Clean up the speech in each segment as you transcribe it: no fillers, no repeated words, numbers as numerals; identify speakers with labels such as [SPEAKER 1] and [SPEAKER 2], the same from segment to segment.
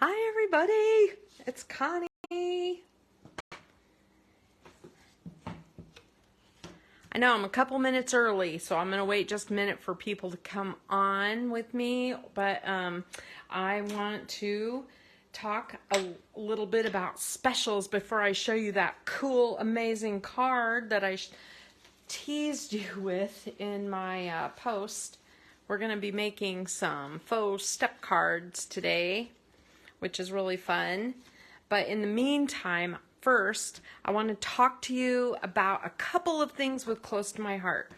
[SPEAKER 1] Hi everybody, it's Connie. I know I'm a couple minutes early, so I'm going to wait just a minute for people to come on with me, but I want to talk a little bit about specials before I show you that cool, amazing card that I teased you with in my post. We're going to be making some faux step cards today, which is really fun. But in the meantime, first, I want to talk to you about a couple of things with close to my heart.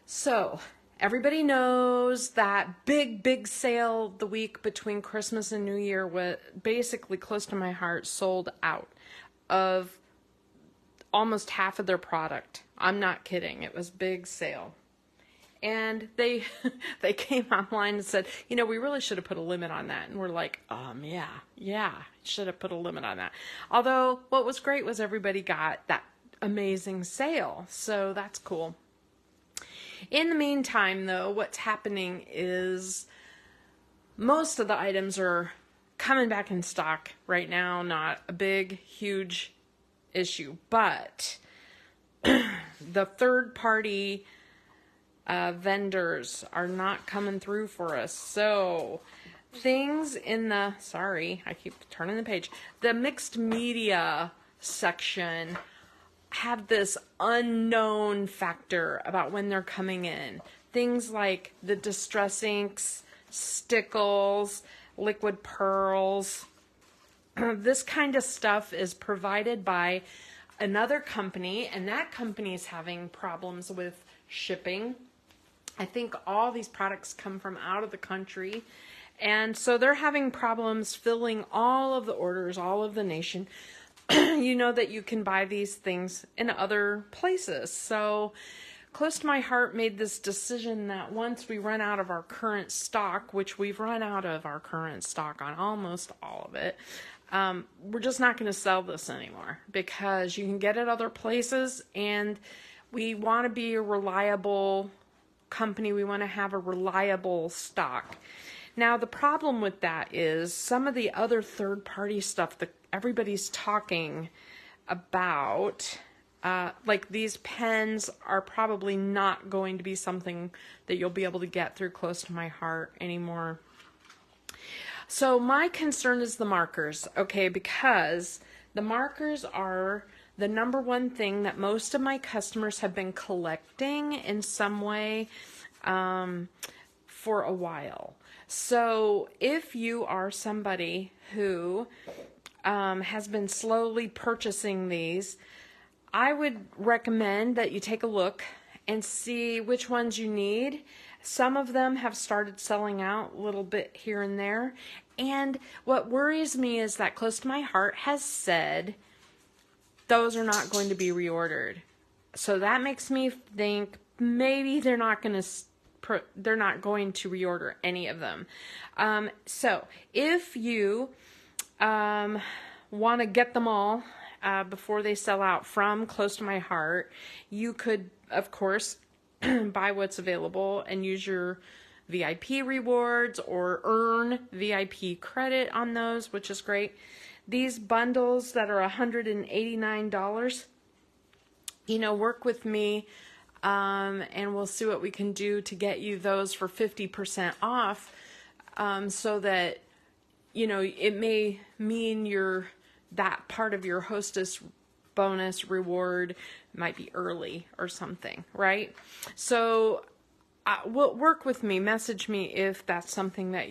[SPEAKER 1] So, everybody knows that big sale the week between Christmas and New Year was basically close to my heart sold out of almost half of their product. I'm not kidding. It was big sale. And they came online and said, you know, we really should have put a limit on that. And we're like, yeah, should have put a limit on that. Although what was great was everybody got that amazing sale. So that's cool. In the meantime, though, what's happening is most of the items are coming back in stock right now. Not a big, huge issue. But the third-party vendors are not coming through for us. So things in the, sorry, I keep turning the page, the mixed media section have this unknown factor about when they're coming in. Things like the distress inks, stickles, liquid pearls. This kind of stuff is provided by another company, and that company is having problems with shipping. I think all these products come from out of the country, and so they're having problems filling all of the orders, all of the nation. You know that you can buy these things in other places. So Close to My Heart made this decision that once we run out of our current stock, which we've run out of our current stock on almost all of it, we're just not going to sell this anymore because you can get it other places, and we want to be a reliable company. We want to have a reliable stock. Now, the problem with that is some of the other third-party stuff that everybody's talking about, like these pens, are probably not going to be something that you'll be able to get through Close to My Heart anymore. So my concern is the markers, okay, because the markers are the number one thing that most of my customers have been collecting in some way for a while. So if you are somebody who has been slowly purchasing these, I would recommend that you take a look and see which ones you need. Some of them have started selling out a little bit here and there. And what worries me is that Close to My Heart has said those are not going to be reordered. So that makes me think maybe they're not going to reorder any of them. So if you want to get them all before they sell out from Close to My Heart, you could, of course, buy what's available and use your VIP rewards or earn VIP credit on those, which is great. These bundles that are $189, you know, work with me, and we'll see what we can do to get you those for 50% off, so that, you know, it may mean that part of your hostess bonus reward might be early or something, right? So work with me, message me if that's something that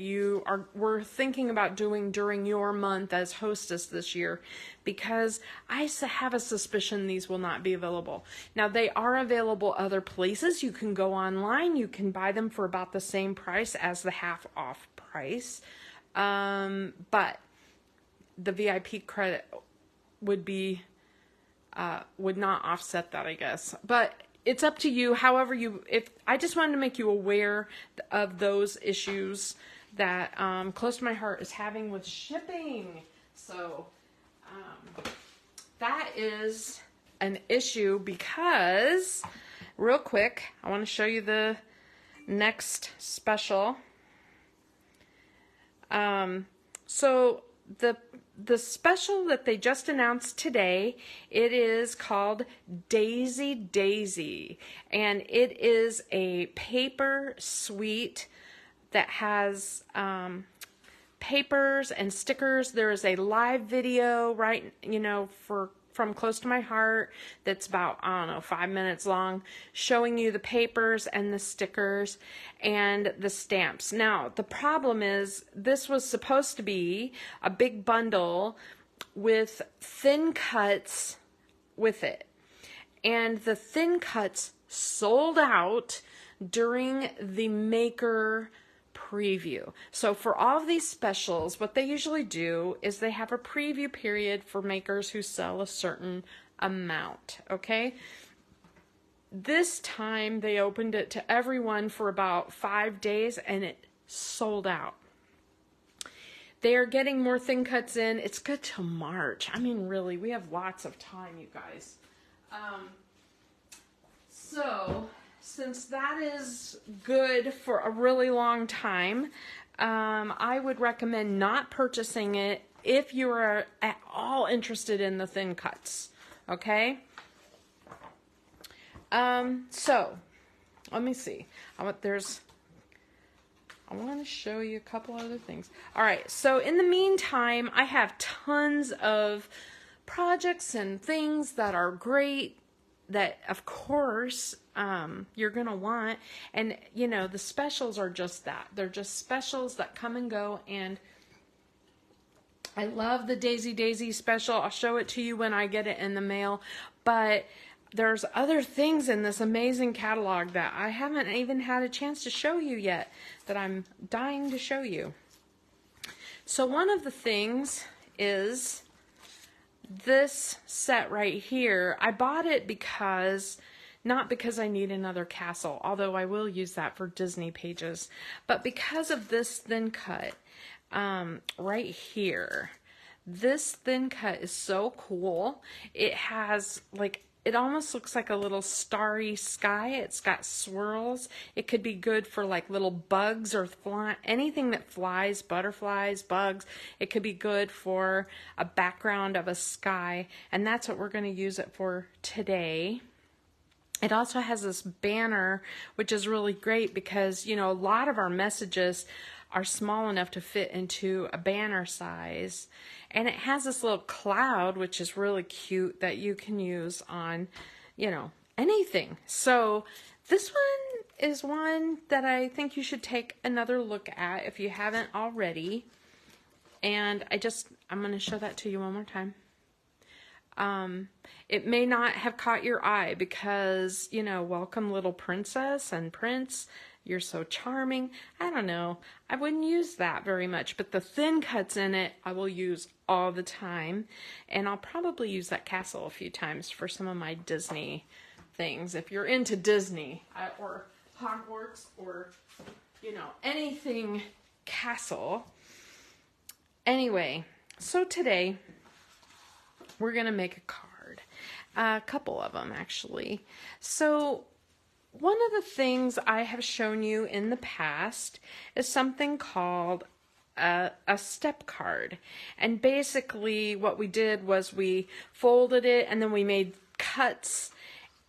[SPEAKER 1] were thinking about doing during your month as hostess this year, because I have a suspicion these will not be available. Now, they are available other places. You can go online, you can buy them for about the same price as the half off price, but the VIP credit would not offset that, I guess. But it's up to you. However, I just wanted to make you aware of those issues that Close to My Heart is having with shipping. So that is an issue because, real quick, I want to show you the next special. So the special that they just announced today, it is called Daisy Daisy, and it is a paper suite that has papers and stickers. There is a live video, right, from Close to My Heart that's about, I don't know, 5 minutes long, showing you the papers and the stickers and the stamps. Now, the problem is this was supposed to be a big bundle with thin cuts with it. And the thin cuts sold out during the maker preview. So for all of these specials, what they usually do is they have a preview period for makers who sell a certain amount, okay? This time they opened it to everyone for about 5 days and it sold out. They are getting more thin cuts in. It's good till March. I mean, really, we have lots of time, you guys. So since that is good for a really long time, I would recommend not purchasing it if you are at all interested in the thin cuts, okay? So, let me see. I want to show you a couple other things. All right, so in the meantime, I have tons of projects and things that are great that, of course, you're going to want. And, the specials are just that. They're just specials that come and go. And I love the Daisy Daisy special. I'll show it to you when I get it in the mail. But there's other things in this amazing catalog that I haven't even had a chance to show you yet that I'm dying to show you. So one of the things is this set right here. I bought it not because I need another castle, although I will use that for Disney pages, but because of this thin cut right here. This thin cut is so cool. It has it almost looks like a little starry sky. It's got swirls. It could be good for little bugs or anything that flies, butterflies, bugs. It could be good for a background of a sky, and that's what we're going to use it for today. It also has this banner, which is really great because, a lot of our messages are small enough to fit into a banner size. And it has this little cloud, which is really cute, that you can use on, anything. So this one is one that I think you should take another look at if you haven't already. And I'm going to show that to you one more time. It may not have caught your eye because, welcome little princess and prince. You're so charming. I don't know. I wouldn't use that very much, but the thin cuts in it, I will use all the time. And I'll probably use that castle a few times for some of my Disney things. If you're into Disney or Hogwarts or, anything castle. Anyway, so today we're going to make a card. A couple of them, actually. So one of the things I have shown you in the past is something called a step card. And basically what we did was we folded it and then we made cuts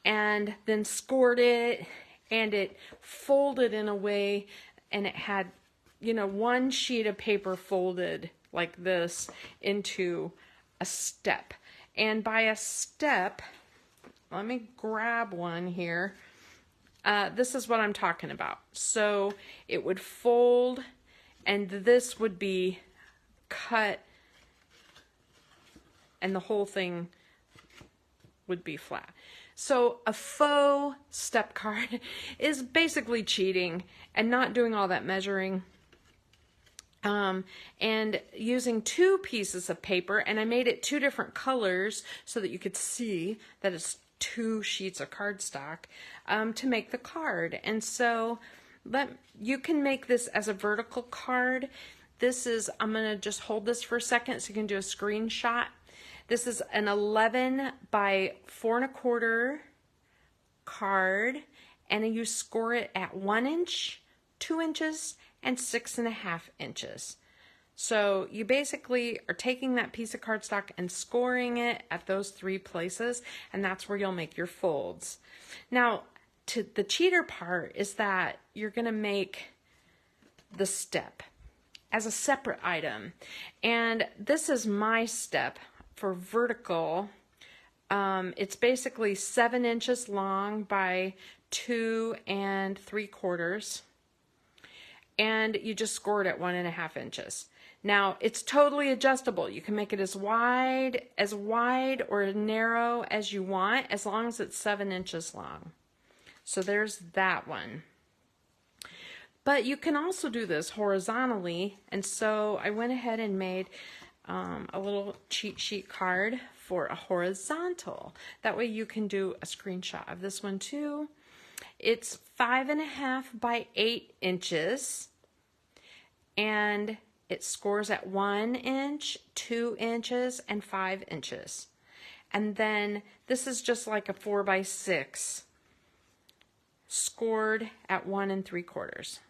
[SPEAKER 1] and then scored it, and it folded in a way, and it had, one sheet of paper folded like this into a step. And by a step, let me grab one here. This is what I'm talking about. So it would fold, and this would be cut, and the whole thing would be flat. So a faux step card is basically cheating and not doing all that measuring. And using 2 pieces of paper, and I made it 2 different colors so that you could see that it's 2 sheets of cardstock to make the card. And so you can make this as a vertical card. I'm going to just hold this for a second so you can do a screenshot. This is an 11 by 4 1/4 card, and you score it at 1 inch, 2 inches, and 6 1/2 inches. So you basically are taking that piece of cardstock and scoring it at those 3 places, and that's where you'll make your folds. Now, to the cheater part is that you're going to make the step as a separate item. And this is my step for vertical. It's basically 7 inches long by 2 3/4. And you just score it at 1.5 inches. Now, it's totally adjustable. You can make it as wide or narrow as you want, as long as it's 7 inches long. So there's that one. But you can also do this horizontally, and so I went ahead and made a little cheat sheet card for a horizontal. That way you can do a screenshot of this one too. It's 5.5 by 8 inches, and it scores at 1 inch, 2 inches, and 5 inches. And then this is just like a 4 by 6, scored at 1 3/4.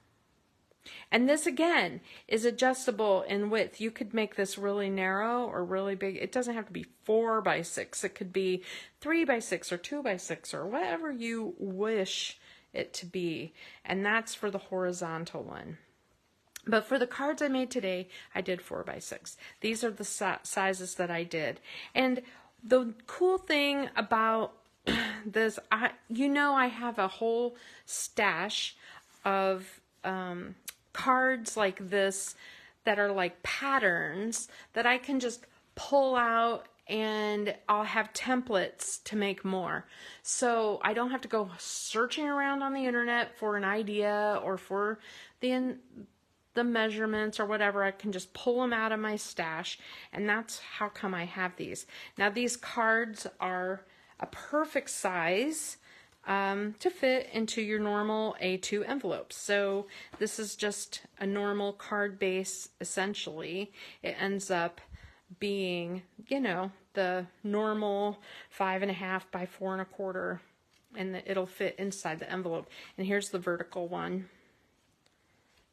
[SPEAKER 1] And this again is adjustable in width. You could make this really narrow or really big. It doesn't have to be 4 by 6. It could be 3 by 6 or 2 by 6 or whatever you wish it to be. And that's for the horizontal one. But for the cards I made today, I did 4 by 6. These are the sizes that I did. And the cool thing about this, I have a whole stash of cards like this that are like patterns that I can just pull out, and I'll have templates to make more. So I don't have to go searching around on the internet for an idea or for the measurements or whatever. I can just pull them out of my stash, and that's how come I have these. Now these cards are a perfect size to fit into your normal A2 envelopes. So this is just a normal card base essentially. It ends up being, the normal 5.5 by 4 1/4, and it'll fit inside the envelope. And here's the vertical one.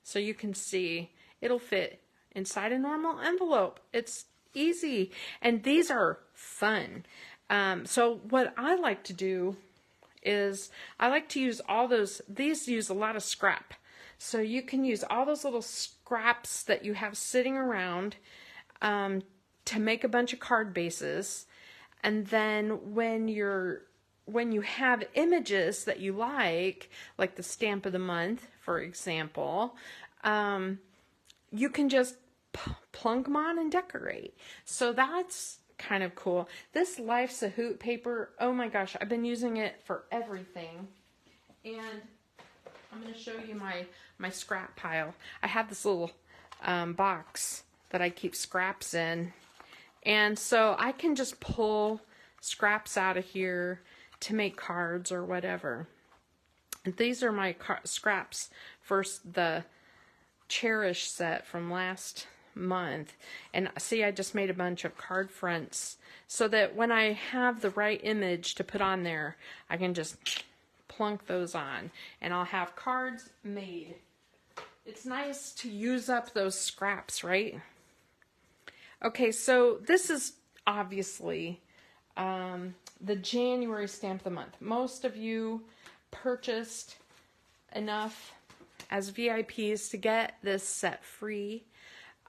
[SPEAKER 1] So you can see it'll fit inside a normal envelope. It's easy, and these are fun. So what I like to do is I like to use all those, these use a lot of scrap. So you can use all those little scraps that you have sitting around to make a bunch of card bases. And then when you have images that you like the stamp of the month, for example, you can just plunk them on and decorate. So that's kind of cool. This Life's a Hoot paper, oh my gosh, I've been using it for everything. And I'm going to show you my scrap pile. I have this little box that I keep scraps in. And so I can just pull scraps out of here to make cards or whatever. And these are my scraps for the Cherish set from last month. And see, I just made a bunch of card fronts so that when I have the right image to put on there, I can just plunk those on and I'll have cards made. It's nice to use up those scraps, right? Okay, so this is obviously the January stamp of the month. Most of you purchased enough as VIPs to get this set free,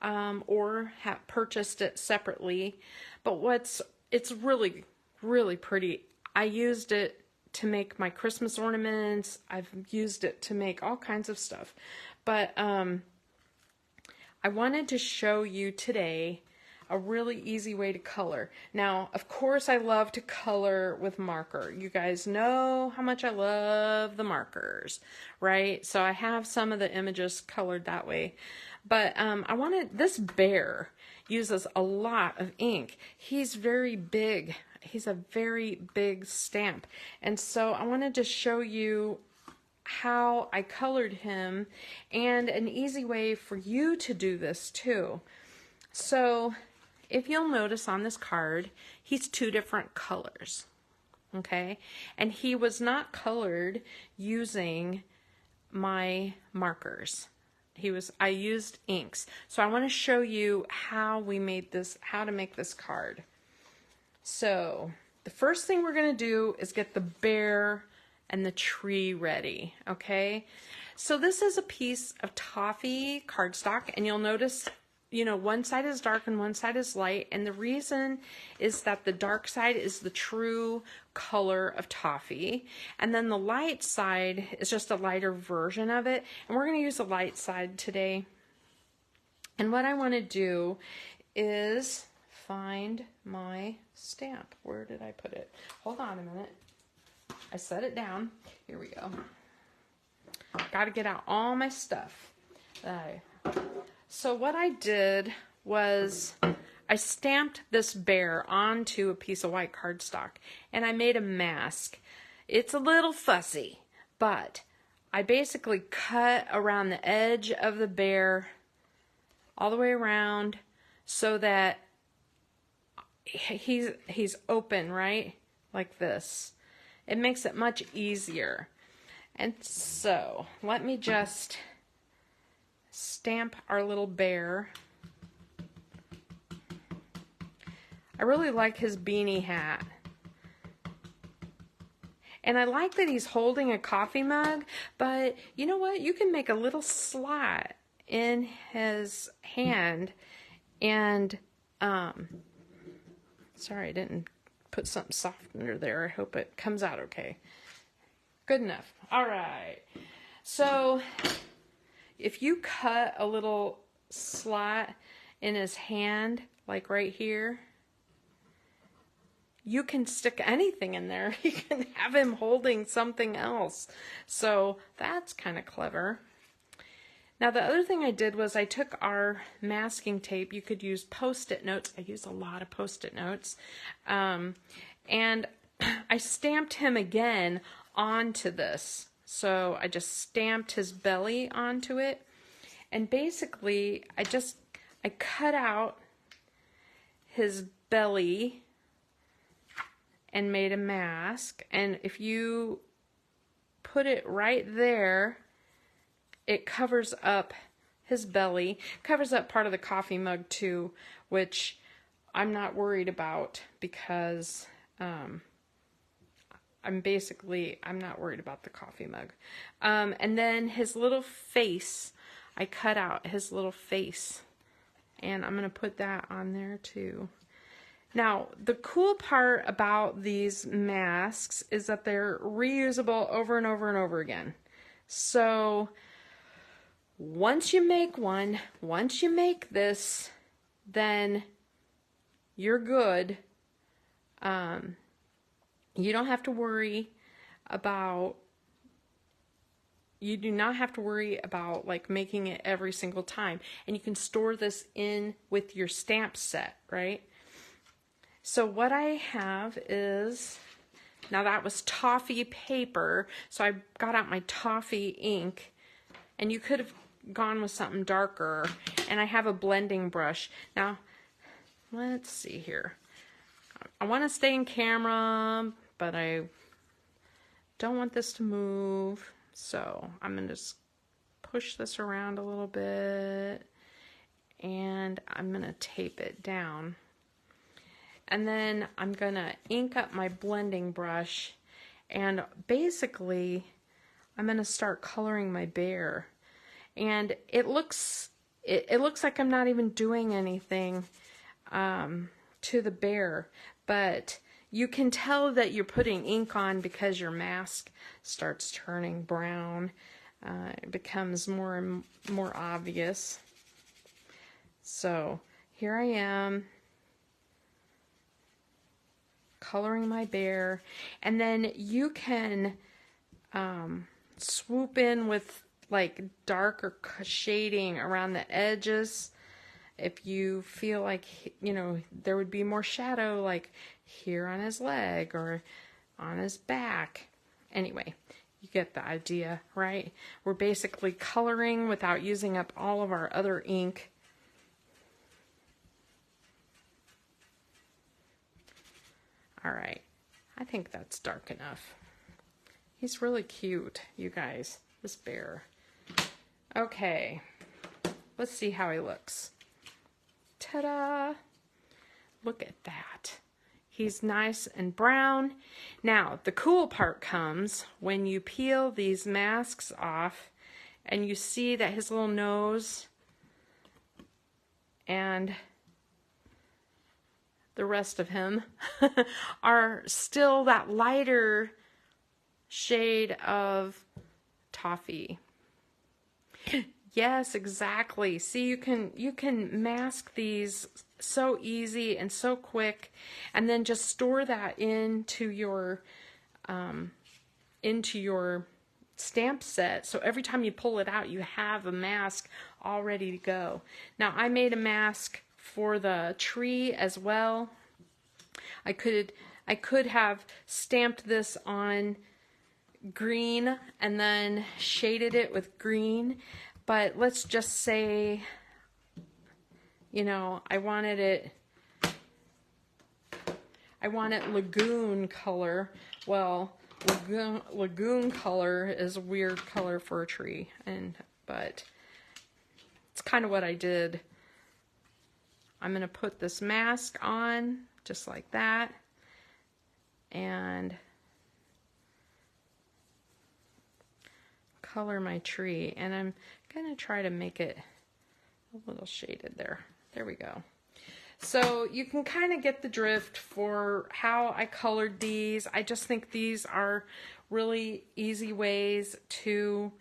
[SPEAKER 1] or have purchased it separately. But it's really, really pretty. I used it to make my Christmas ornaments. I've used it to make all kinds of stuff. But I wanted to show you today a really easy way to color. Now, of course, I love to color with marker. You guys know how much I love the markers, right? So I have some of the images colored that way. But this bear uses a lot of ink. He's very big. He's a very big stamp. And so I wanted to show you how I colored him and an easy way for you to do this too. So if you'll notice on this card, he's 2 different colors, okay? And he was not colored using my markers. I used inks. So I want to show you how we made this, how to make this card. So the first thing we're going to do is get the bear and the tree ready, okay? So this is a piece of toffee cardstock, and you'll notice, you know, one side is dark and one side is light, and the reason is that the dark side is the true color of toffee, and then the light side is just a lighter version of it, and we're going to use the light side today. And what I want to do is find my stamp. Where did I put it? Hold on a minute. I set it down. Here we go. Got to get out all my stuff. So what I did was I stamped this bear onto a piece of white cardstock, and I made a mask. It's a little fussy, but I basically cut around the edge of the bear all the way around so that he's open, right? Like this. It makes it much easier. And so let me just stamp our little bear. I really like his beanie hat. And I like that he's holding a coffee mug, but you know what? You can make a little slot in his hand and, sorry, I didn't put something soft under there. I hope it comes out okay. Good enough. All right. So if you cut a little slot in his hand, like right here, you can stick anything in there. You can have him holding something else. So that's kind of clever. Now the other thing I did was I took our masking tape. You could use Post-it notes. I use a lot of Post-it notes. And I stamped him again onto this. So I just stamped his belly onto it. And basically I cut out his belly and made a mask. And if you put it right there, it covers up his belly, covers up part of the coffee mug too, which I'm not worried about because I'm not worried about the coffee mug. And then his little face, I cut out his little face, and I'm going to put that on there too. Now, the cool part about these masks is that they're reusable over and over and over again. So once you make one, once you make this, then you're good. You don't have to worry about, you do not have to worry about like making it every single time. And you can store this in with your stamp set, right? So what I have is, now that was toffee paper, so I got out my toffee ink, and you could have gone with something darker, and I have a blending brush. Now, let's see here. I want to stay in camera, but I don't want this to move, so I'm going to just push this around a little bit, and I'm going to tape it down. And then I'm going to ink up my blending brush, and basically I'm going to start coloring my bear. And it looks like I'm not even doing anything to the bear, but you can tell that you're putting ink on because your mask starts turning brown. It becomes more and more obvious. So here I am, coloring my bear, and then you can swoop in with like darker shading around the edges if you feel like, you know, there would be more shadow like here on his leg or on his back. Anyway, you get the idea, right? We're basically coloring without using up all of our other ink. All right, I think that's dark enough. He's really cute, you guys, this bear. Okay, Let's see how he looks. Ta-da! Look at that. He's nice and brown. Now, the cool part comes when you peel these masks off and you see that his little nose and the rest of him are still that lighter shade of toffee. Yes, exactly. See, you can mask these so easy and so quick, and then just store that into your stamp set. So every time you pull it out, you have a mask all ready to go. Now, I made a mask for the tree as well. I could have stamped this on green and then shaded it with green, but let's just say, you know, I want it lagoon color. Well, lagoon color is a weird color for a tree, but it's kind of what I did. I'm going to put this mask on just like that, and color my tree, and I'm going to try to make it a little shaded there. There we go. So you can kind of get the drift for how I colored these. I just think these are really easy ways to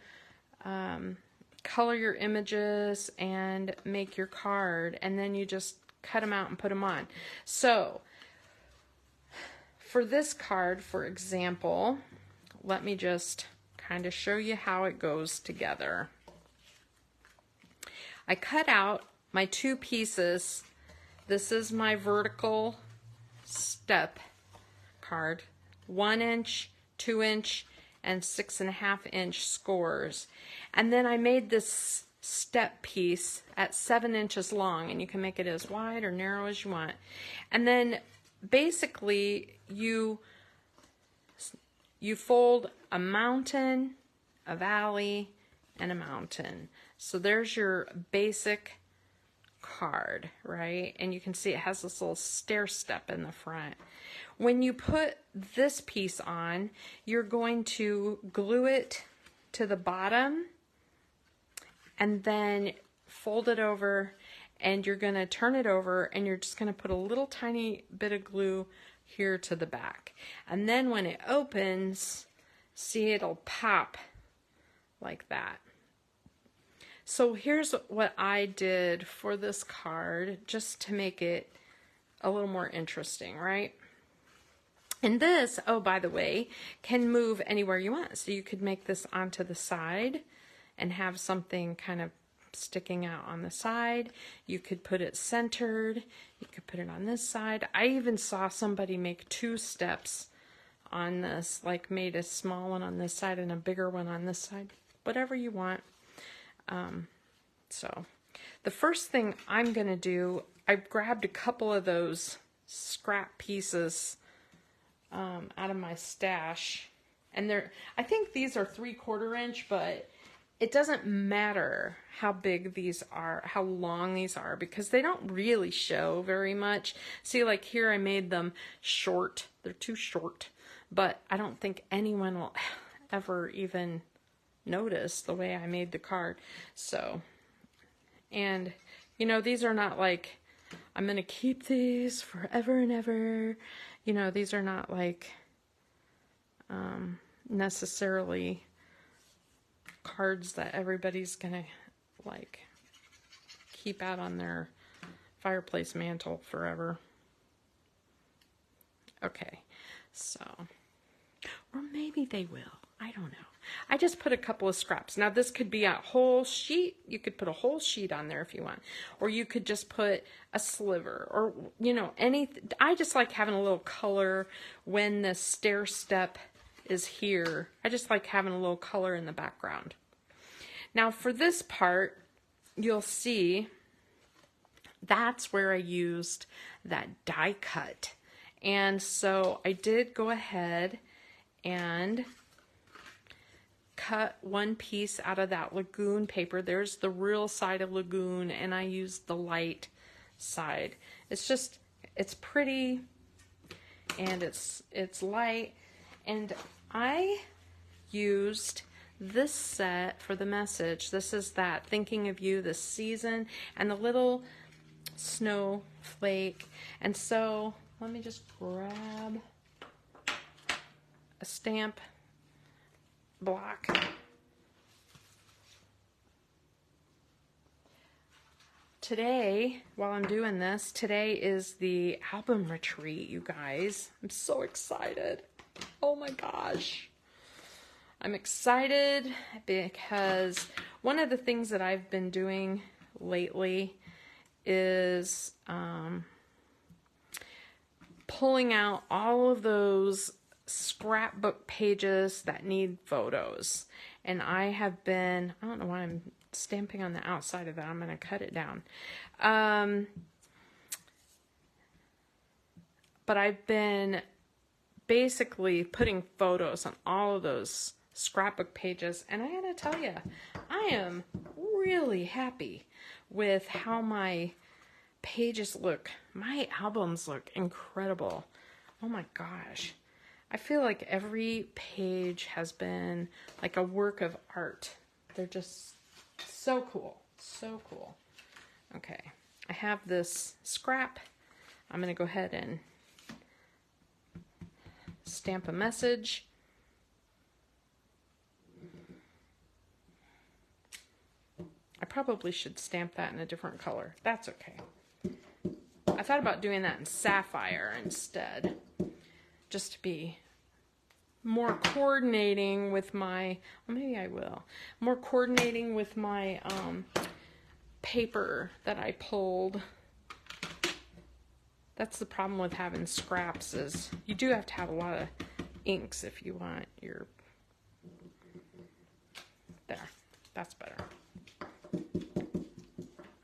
[SPEAKER 1] color your images and make your card, and then you just cut them out and put them on. So for this card, for example, let me just kind of show you how it goes together. I cut out my two pieces. This is my vertical step card, 1 inch, 2 inch, and 6.5 inch scores. And then I made this step piece at 7 inches long, and you can make it as wide or narrow as you want. And then basically you fold a mountain, a valley, and a mountain. So there's your basic card, right? And you can see it has this little stair step in the front. When you put this piece on, you're going to glue it to the bottom and then fold it over, and you're going to turn it over, and you're just going to put a little tiny bit of glue here to the back. And then when it opens, see, it'll pop like that. So here's what I did for this card, just to make it a little more interesting, right? And this, oh, by the way, can move anywhere you want. So you could make this onto the side and have something kind of sticking out on the side. You could put it centered. You could put it on this side. I even saw somebody make 2 steps on this, like made a small one on this side and a bigger one on this side. Whatever you want. So the first thing I'm going to do, I grabbed a couple of those scrap pieces out of my stash, and I think these are 3/4 inch, but it doesn't matter how big these are, how long these are, because they don't really show very much. See, like here I made them short. They're too short, but I don't think anyone will ever even notice the way I made the card. So, and you know, these are not like I'm gonna keep these forever and ever. You know, these are not like necessarily cards that everybody's gonna like keep out on their fireplace mantle forever. Okay, so, or maybe they will. I don't know. I just put a couple of scraps. Now this could be a whole sheet. You could put a whole sheet on there if you want. Or you could just put a sliver, or, you know, anything. I just like having a little color when the stair step is here. I just like having a little color in the background. Now for this part, you'll see that's where I used that die cut. And so I did go ahead and cut one piece out of that Lagoon paper. There's the real side of Lagoon, and I used the light side. It's pretty, and it's light, and I used this set for the message. This is that Thinking of You this season, and the little snowflake. And so let me just grab a stamp block. Today, while I'm doing this, today is the album retreat, you guys. I'm so excited. Oh my gosh. I'm excited because one of the things that I've been doing lately is pulling out all of those scrapbook pages that need photos. And I don't know why I'm stamping on the outside of that. I'm going to cut it down. But I've been basically putting photos on all of those scrapbook pages, and I gotta tell you, I am really happy with how my pages look. My albums look incredible. Oh my gosh. I feel like every page has been like a work of art. They're just so cool. So cool. Okay. I have this scrap. I'm going to go ahead and stamp a message. I probably should stamp that in a different color. That's okay. I thought about doing that in sapphire instead, just to be more coordinating with my, well, maybe I will, more coordinating with my paper that I pulled. That's the problem with having scraps, is you do have to have a lot of inks if you want your, there, that's better.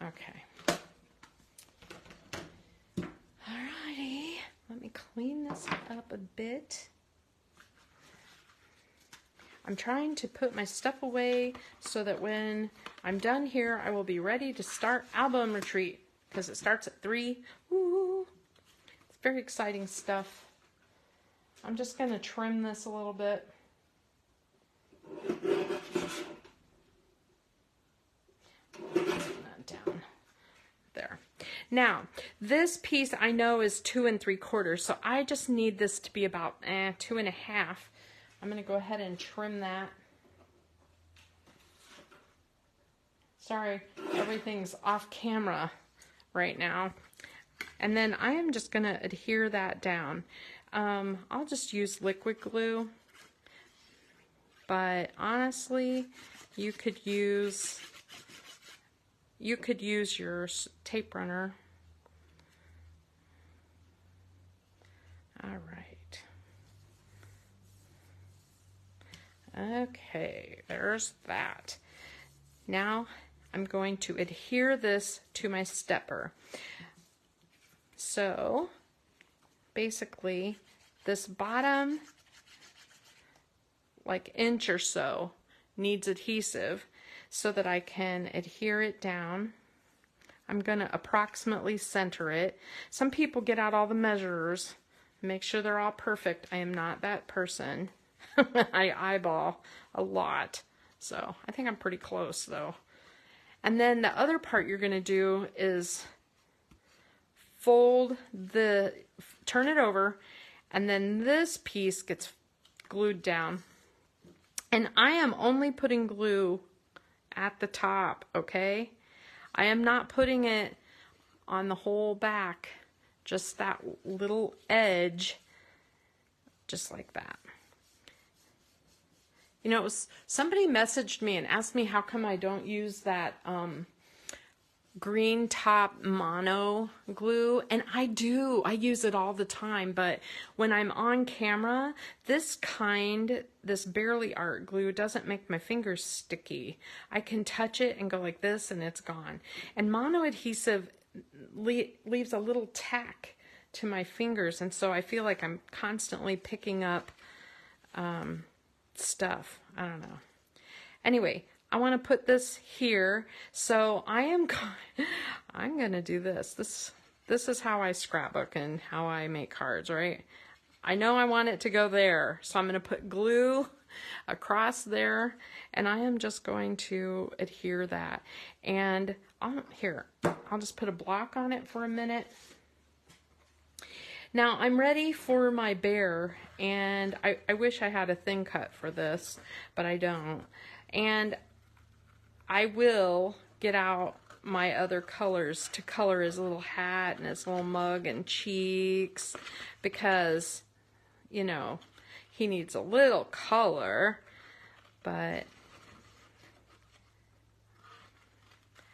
[SPEAKER 1] Okay. Alrighty, let me clean this up a bit. I'm trying to put my stuff away so that when I'm done here, I will be ready to start album retreat, because it starts at 3. Woo! It's very exciting stuff. I'm just going to trim this a little bit. Down there. Now, this piece I know is 2 3/4, so I just need this to be about 2 1/2. I'm going to go ahead and trim that. Sorry, everything's off camera right now. And then I am just going to adhere that down. I'll just use liquid glue, but honestly, you could use your tape runner. All right. Okay, there's that. Now I'm going to adhere this to my stepper. So basically this bottom like inch or so needs adhesive so that I can adhere it down. I'm going to approximately center it. Some people get out all the measurers, make sure they're all perfect. I am not that person. I eyeball a lot. So I think I'm pretty close though. And then the other part you're going to do is turn it over, and then this piece gets glued down. And I am only putting glue at the top, okay? I am not putting it on the whole back, just that little edge, just like that. You know, somebody messaged me and asked me how come I don't use that green top mono glue, and I do. I use it all the time, but when I'm on camera, this Barely Art glue doesn't make my fingers sticky. I can touch it and go like this and it's gone. And mono adhesive leaves a little tack to my fingers, and so I feel like I'm constantly picking up stuff. I don't know. Anyway, I want to put this here, so I'm gonna do this. This is how I scrapbook and how I make cards, right? I know I want it to go there, so I'm gonna put glue across there, and I am just going to adhere that. And I'll just put a block on it for a minute. Now I'm ready for my bear, and I wish I had a thin cut for this, but I don't. And I will get out my other colors to color his little hat and his little mug and cheeks, because, you know, he needs a little color, but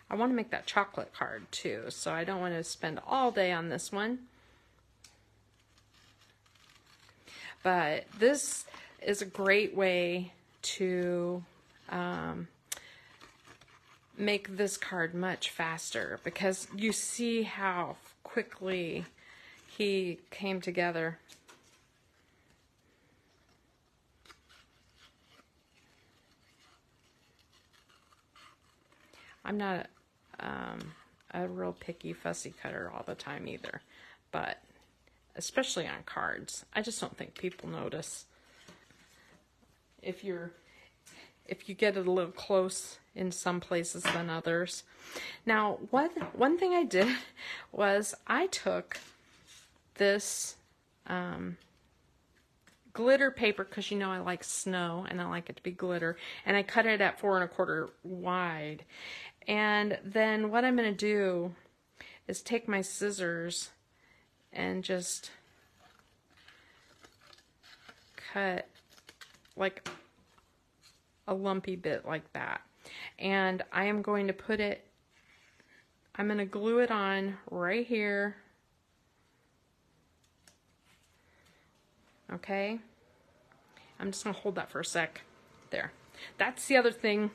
[SPEAKER 1] I want to make that chocolate card too, so I don't want to spend all day on this one. But this is a great way to make this card much faster, because you see how quickly he came together. I'm not a real picky, fussy cutter all the time either, but especially on cards, I just don't think people notice. If you get it a little close in some places than others. Now, one thing I did was I took this glitter paper, because you know I like snow and I like it to be glitter, and I cut it at 4 1/4 wide. And then what I'm going to do is take my scissors and just cut like a lumpy bit like that. And I am going to put it, I'm going to glue it on right here. Okay? I'm just going to hold that for a sec. There. That's the other thing.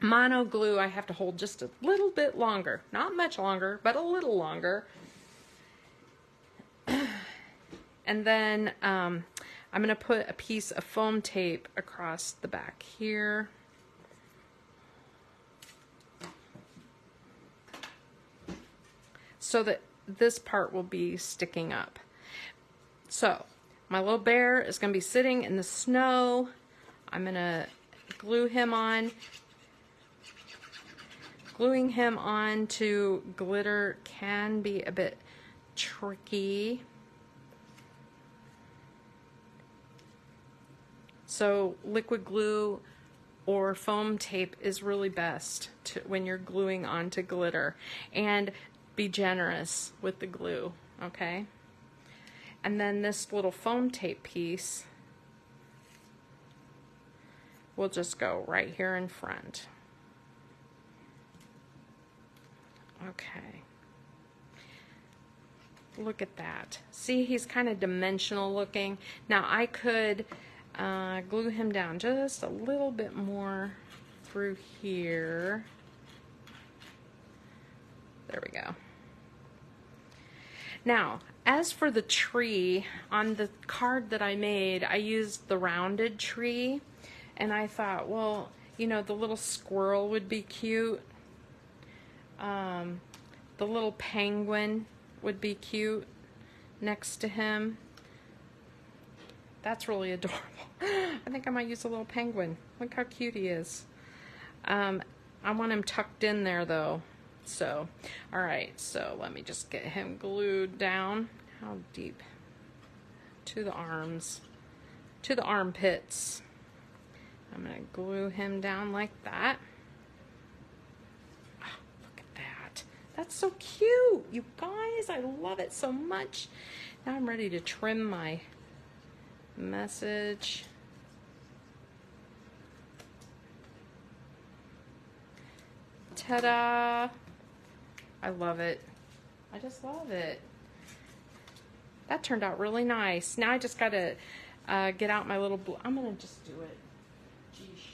[SPEAKER 1] Mono glue I have to hold just a little bit longer. Not much longer, but a little longer. And then I'm going to put a piece of foam tape across the back here. So that this part will be sticking up. So my little bear is going to be sitting in the snow. I'm going to glue him on. Gluing him on to glitter can be a bit tricky. So liquid glue or foam tape is really best when you're gluing onto glitter. And be generous with the glue, okay? And then this little foam tape piece will just go right here in front. Okay. Look at that. See, he's kind of dimensional looking. Now I could glue him down just a little bit more through here. There we go. Now, as for the tree, on the card that I made, I used the rounded tree, and I thought, well, you know, the little squirrel would be cute. The little penguin would be cute next to him. That's really adorable. I think I might use a little penguin. Look how cute he is. I want him tucked in there though. So, alright, so let me just get him glued down. How deep? To the arms. To the armpits. I'm going to glue him down like that. Oh, look at that. That's so cute, you guys. I love it so much. Now I'm ready to trim my message. Ta-da! I love it. I just love it. That turned out really nice. Now I just gotta get out my little blue. I'm gonna just do it. Geesh.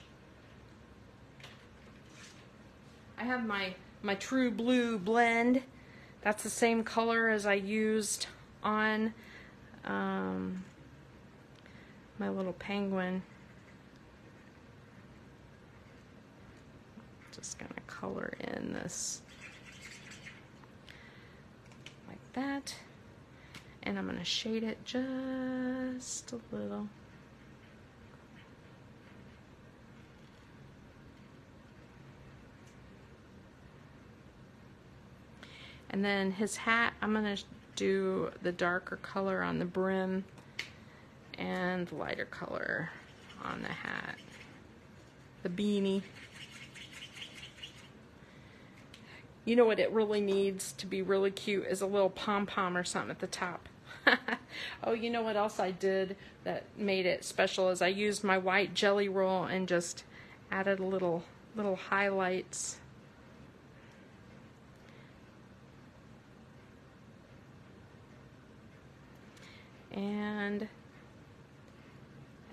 [SPEAKER 1] I have my True Blue blend. That's the same color as I used on my little penguin. Just gonna color in this like that. And I'm gonna shade it just a little. And then his hat, I'm gonna do the darker color on the brim and lighter color on the hat. The beanie. You know what it really needs to be really cute is a little pom-pom or something at the top. Oh, you know what else I did that made it special is I used my white jelly roll and just added a little highlights. And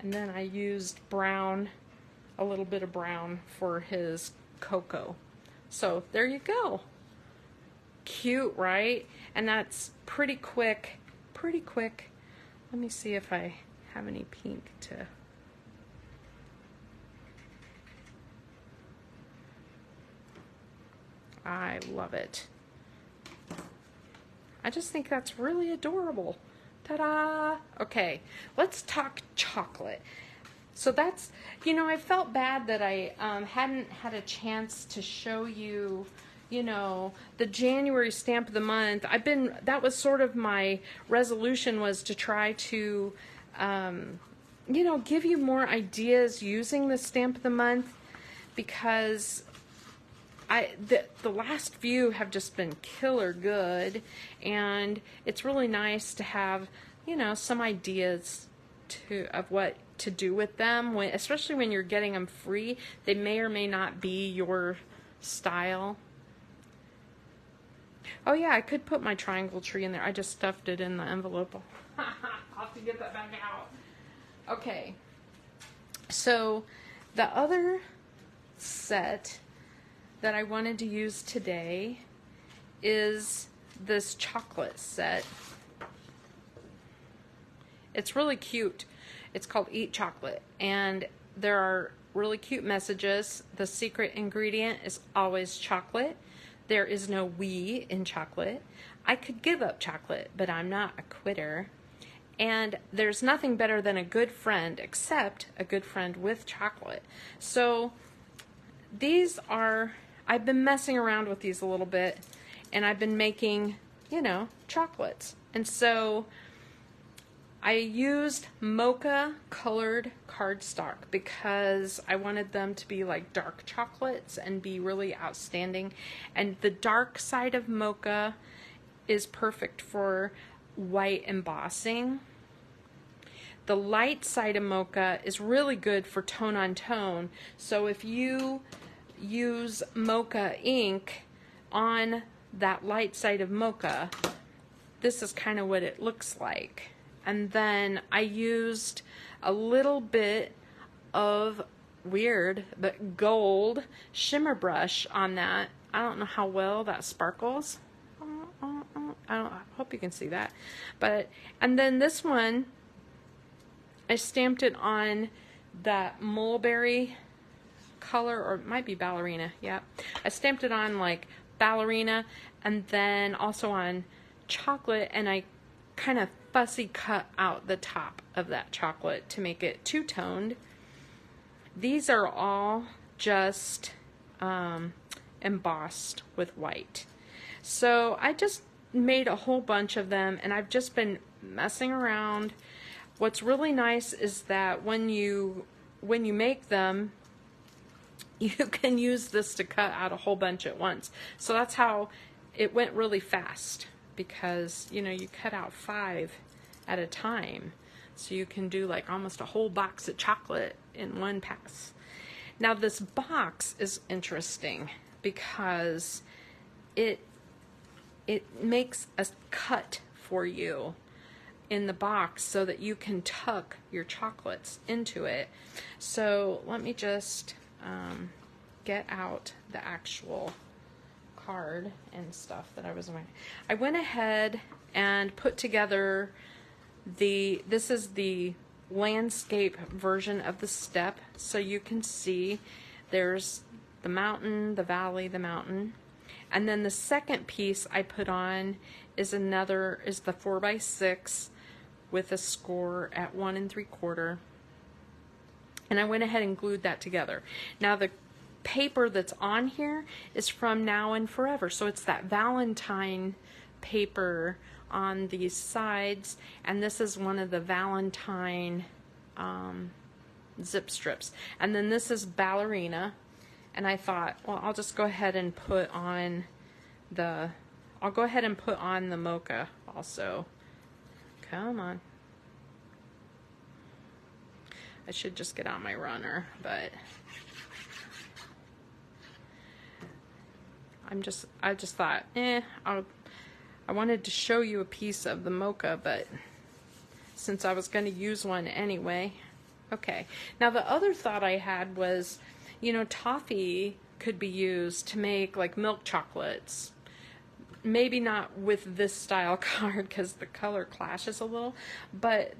[SPEAKER 1] then I used brown, a little bit of brown for his cocoa. So there you go. Cute, right? And that's pretty quick, pretty quick. Let me see if I have any pink to... I love it. I just think that's really adorable. Ta-da! Okay, let's talk chocolate. So that's, you know, I felt bad that I hadn't had a chance to show you, you know, the January stamp of the month. That was sort of my resolution, was to try to, you know, give you more ideas using the stamp of the month, because the last few have just been killer good, and it's really nice to have, you know, some ideas of what to do with them, especially when you're getting them free. They may or may not be your style. Oh yeah, I could put my triangle tree in there. I just stuffed it in the envelope. I'll have to get that back out. Okay, so the other set that I wanted to use today is this chocolate set. It's really cute. It's called Eat Chocolate, and there are really cute messages. The secret ingredient is always chocolate. There is no we in chocolate. I could give up chocolate, but I'm not a quitter. And there's nothing better than a good friend, except a good friend with chocolate. So these are, I've been messing around with these a little bit, and I've been making, you know, chocolates. And so I used mocha colored cardstock because I wanted them to be like dark chocolates and be really outstanding. And the dark side of mocha is perfect for white embossing. The light side of mocha is really good for tone on tone. So if you use mocha ink on that light side of mocha, this is kind of what it looks like. And then I used a little bit of weird but gold shimmer brush on that. I don't know how well that sparkles. I hope you can see that. And then this one, I stamped it on that mulberry color, or it might be ballerina. Yeah, I stamped it on like ballerina, and then also on chocolate, and I kind of fussy cut out the top of that chocolate to make it two-toned. These are all just embossed with white. So I just made a whole bunch of them, and I've just been messing around. What's really nice is that when you make them, you can use this to cut out a whole bunch at once. So that's how it went really fast, because, you know, you cut out 5 at a time. So you can do like almost a whole box of chocolate in one pass. Now this box is interesting because it makes a cut for you in the box so that you can tuck your chocolates into it. So let me just get out the actual card and stuff that I was doing. I went ahead and put together this is the landscape version of the step, so you can see there's the mountain, the valley, the mountain. And then the second piece I put on is the 4x6 with a score at 1 3/4. And I went ahead and glued that together. Now the paper that's on here is from Now and Forever. So it's that Valentine paper on these sides. And this is one of the Valentine zip strips. And then this is Ballerina. And I thought, well, I'll just go ahead and put on the mocha also. Come on. I should just get on my runner, but I just thought, I wanted to show you a piece of the mocha, but since I was going to use one anyway. Okay. Now the other thought I had was, you know, toffee could be used to make like milk chocolates. Maybe not with this style card because the color clashes a little, but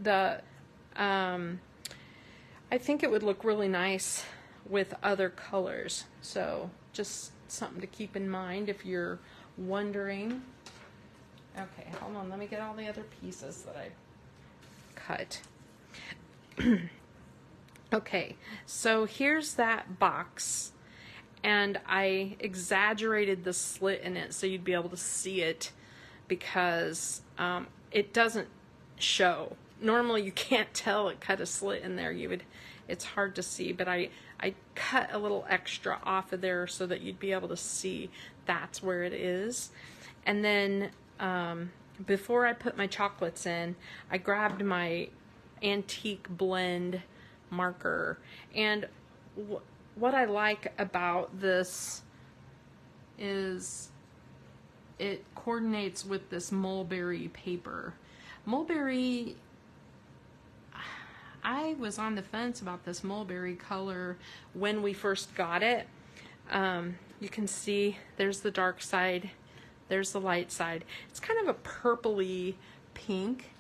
[SPEAKER 1] I think it would look really nice with other colors. So just something to keep in mind if you're wondering. Okay, hold on. Let me get all the other pieces that I cut. Okay, so here's that box. And I exaggerated the slit in it so you'd be able to see it because it doesn't show. Normally you can't tell it cut a slit in there. It's hard to see, but I cut a little extra off of there so that you'd be able to see that's where it is. And then before I put my chocolates in, I grabbed my antique blend marker. And what I like about this is it coordinates with this mulberry paper. Mulberry, I was on the fence about this mulberry color when we first got it. You can see there's the dark side, there's the light side. It's kind of a purpley pink,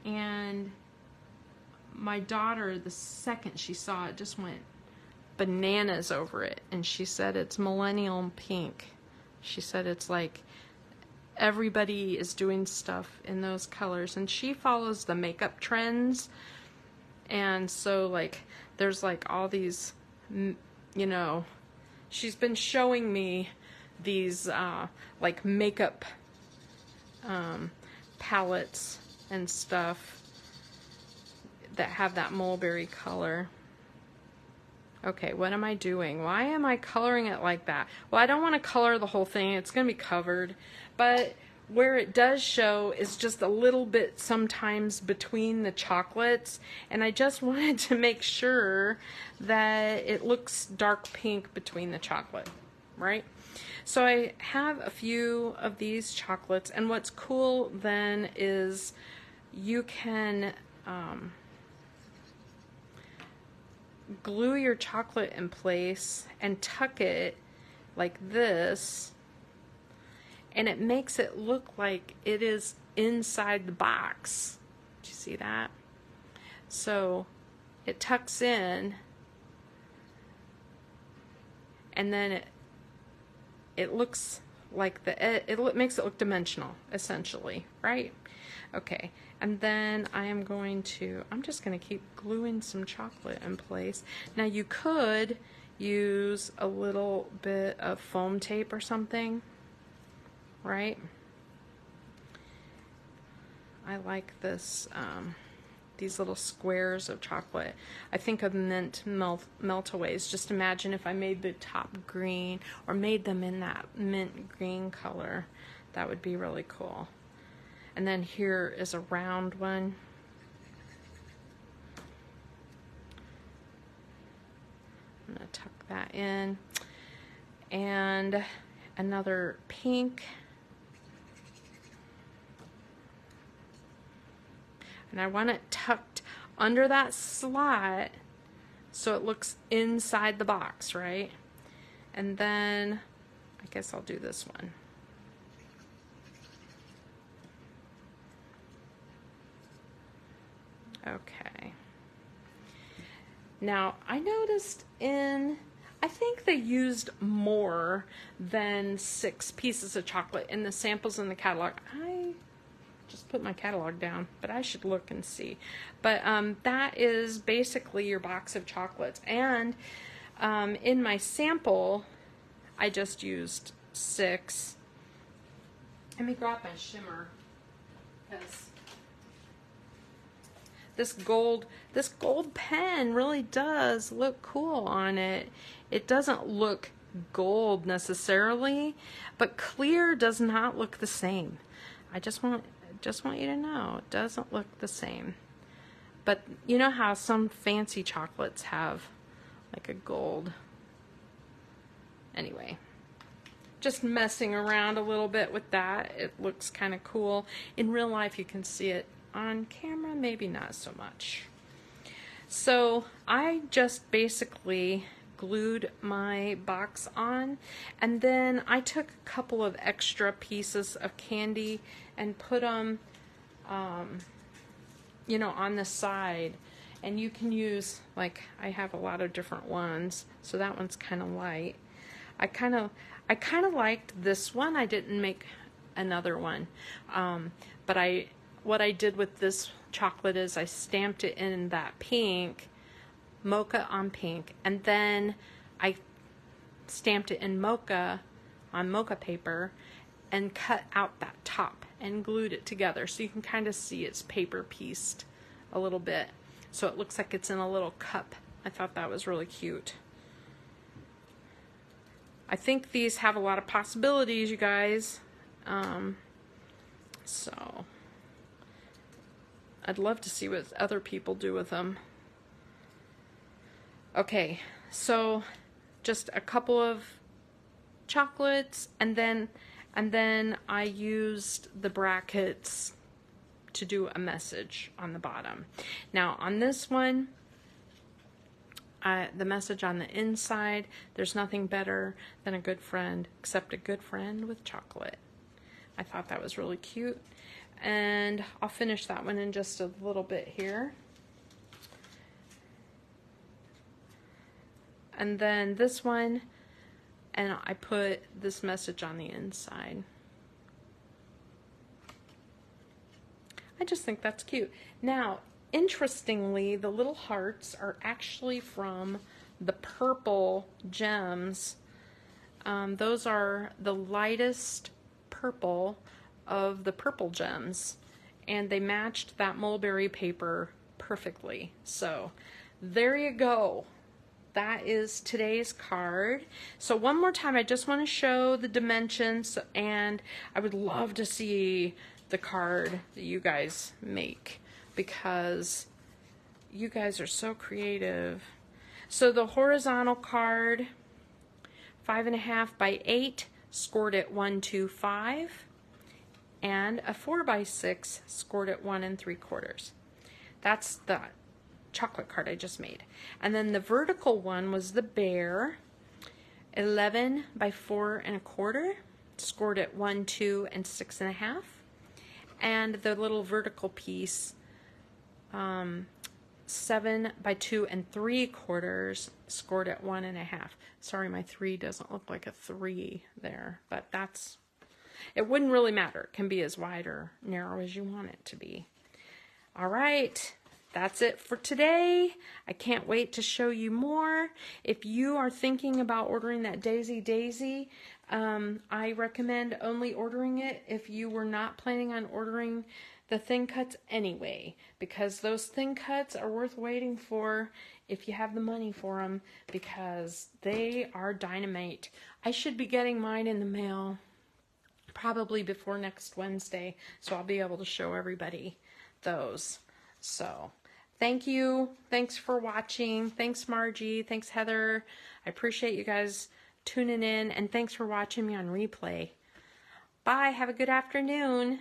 [SPEAKER 1] and my daughter, the second she saw it, just went bananas over it, and she said it's millennial pink. She said it's like everybody is doing stuff in those colors, and she follows the makeup trends, and so like there's like all these, you know, she's been showing me these like makeup palettes and stuff that have that mulberry color. Okay, what am I doing? Why am I coloring it like that? Well, I don't want to color the whole thing. It's going to be covered. But where it does show is just a little bit sometimes between the chocolates. And I just wanted to make sure that it looks dark pink between the chocolate, right? So I have a few of these chocolates. And what's cool then is you can glue your chocolate in place and tuck it like this, and it makes it look like it is inside the box. Do you see that? So it tucks in, and then it looks like it makes it look dimensional, essentially, right? Okay, and then I'm just going to keep gluing some chocolate in place. Now you could use a little bit of foam tape or something, right? I like this, these little squares of chocolate. I think of mint meltaways. Just imagine if I made the top green or made them in that mint green color. That would be really cool. And then here is a round one. I'm going to tuck that in. And another pink. And I want it tucked under that slot so it looks inside the box, right? And then I guess I'll do this one. Okay. Now, I noticed I think they used more than 6 pieces of chocolate in the samples in the catalog. I just put my catalog down, but I should look and see. But that is basically your box of chocolates. And in my sample, I just used 6. Let me grab my shimmer, because this gold pen really does look cool on it. It doesn't look gold necessarily, but clear does not look the same. I just want you to know it doesn't look the same. But you know how some fancy chocolates have like a gold. Anyway, just messing around a little bit with that. It looks kind of cool. In real life you can see it. On camera, maybe not so much. So I just basically glued my box on, and then I took a couple of extra pieces of candy and put them, you know, on the side. And you can use, like, I have a lot of different ones, so that one's kind of light. I kind of liked this one. I didn't make another one, but what I did with this chocolate is I stamped it in that pink, mocha on pink, and then I stamped it in mocha on mocha paper and cut out that top and glued it together, so you can kind of see it's paper pieced a little bit, so it looks like it's in a little cup. I thought that was really cute. I think these have a lot of possibilities, you guys. So I'd love to see what other people do with them. Okay, so just a couple of chocolates, and then I used the brackets to do a message on the bottom. Now on this one, the message on the inside, there's nothing better than a good friend, except a good friend with chocolate. I thought that was really cute. And I'll finish that one in just a little bit here. And then this one, and I put this message on the inside. I just think that's cute. Now, interestingly, the little hearts are actually from the purple gems. Those are the lightest purple of the purple gems, and they matched that mulberry paper perfectly. So there you go. That is today's card. So one more time, I just want to show the dimensions, and I would love to see the card that you guys make, because you guys are so creative. So the horizontal card, 5.5 by 8, scored at 125. And a 4x6 scored at 1 3/4. That's the chocolate card I just made. And then the vertical one was the bear, 11 by 4 1/4, scored at 1, 2, and 6.5. And the little vertical piece, 7 by 2 3/4, scored at 1.5. Sorry, my 3 doesn't look like a 3 there, but that's. It wouldn't really matter. It can be as wide or narrow as you want it to be. All right, that's it for today. I can't wait to show you more. If you are thinking about ordering that Daisy, I recommend only ordering it if you were not planning on ordering the thin cuts anyway, because those thin cuts are worth waiting for if you have the money for them, because they are dynamite. I should be getting mine in the mail probably before next Wednesday, so I'll be able to show everybody those. So thank you. Thanks for watching. Thanks, Margie. Thanks, Heather. I appreciate you guys tuning in, and thanks for watching me on replay. Bye. Have a good afternoon.